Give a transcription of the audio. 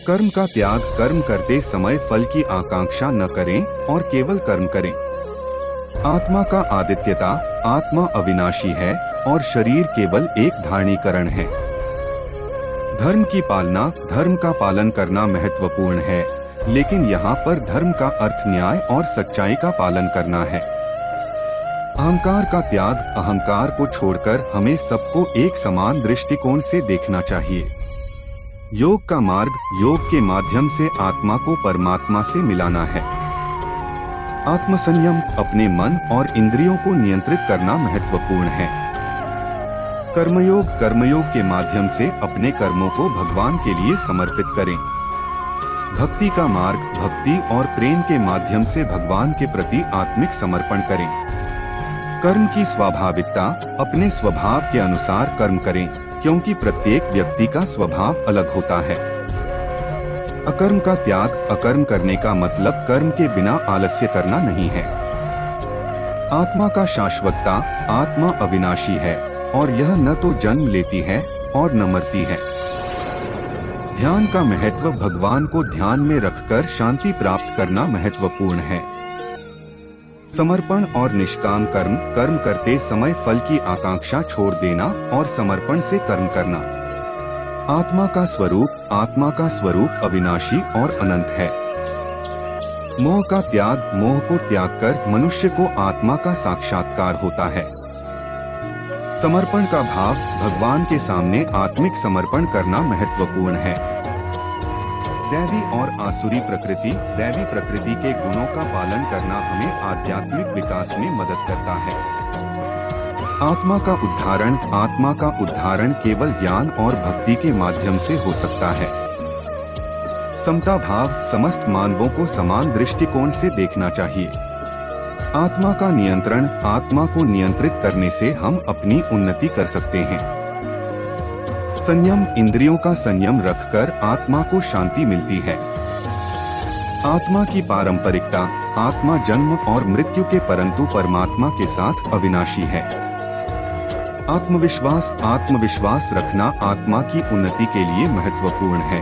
कर्म का त्याग, कर्म करते समय फल की आकांक्षा न करें और केवल कर्म करें। आत्मा का आदित्यता, आत्मा अविनाशी है और शरीर केवल एक धारणीकरण है। धर्म की पालना, धर्म का पालन करना महत्वपूर्ण है, लेकिन यहाँ पर धर्म का अर्थ न्याय और सच्चाई का पालन करना है। अहंकार का त्याग, अहंकार को छोड़कर हमें सबको एक समान दृष्टिकोण से देखना चाहिए। योग का मार्ग, योग के माध्यम से आत्मा को परमात्मा से मिलाना है। आत्मसंयम, अपने मन और इंद्रियों को नियंत्रित करना महत्वपूर्ण है। कर्मयोग, कर्मयोग के माध्यम से अपने कर्मों को भगवान के लिए समर्पित करें। भक्ति का मार्ग, भक्ति और प्रेम के माध्यम से भगवान के प्रति आत्मिक समर्पण करें। कर्म की स्वाभाविकता, अपने स्वभाव के अनुसार कर्म करें, क्योंकि प्रत्येक व्यक्ति का स्वभाव अलग होता है। अकर्म का त्याग, अकर्म करने का मतलब कर्म के बिना आलस्य करना नहीं है। आत्मा का शाश्वतता, आत्मा अविनाशी है और यह न तो जन्म लेती है और न मरती है। ध्यान का महत्व, भगवान को ध्यान में रखकर शांति प्राप्त करना महत्वपूर्ण है। समर्पण और निष्काम कर्म, कर्म करते समय फल की आकांक्षा छोड़ देना और समर्पण से कर्म करना। आत्मा का स्वरूप अविनाशी और अनंत है। मोह का त्याग, मोह को त्याग कर मनुष्य को आत्मा का साक्षात्कार होता है। समर्पण का भाव, भगवान के सामने आत्मिक समर्पण करना महत्वपूर्ण है। दैवी और आसुरी प्रकृति, दैवी प्रकृति के गुणों का पालन करना हमें आध्यात्मिक विकास में मदद करता है। आत्मा का उद्धारण केवल ज्ञान और भक्ति के माध्यम से हो सकता है। समता भाव, समस्त मानवों को समान दृष्टिकोण से देखना चाहिए। आत्मा का नियंत्रण, आत्मा को नियंत्रित करने से हम अपनी उन्नति कर सकते हैं। संयम, इंद्रियों का संयम रखकर आत्मा को शांति मिलती है। आत्मा की पारंपरिकता, आत्मा जन्म और मृत्यु के परंतु परमात्मा के साथ अविनाशी है। आत्मविश्वास रखना आत्मा की उन्नति के लिए महत्वपूर्ण है।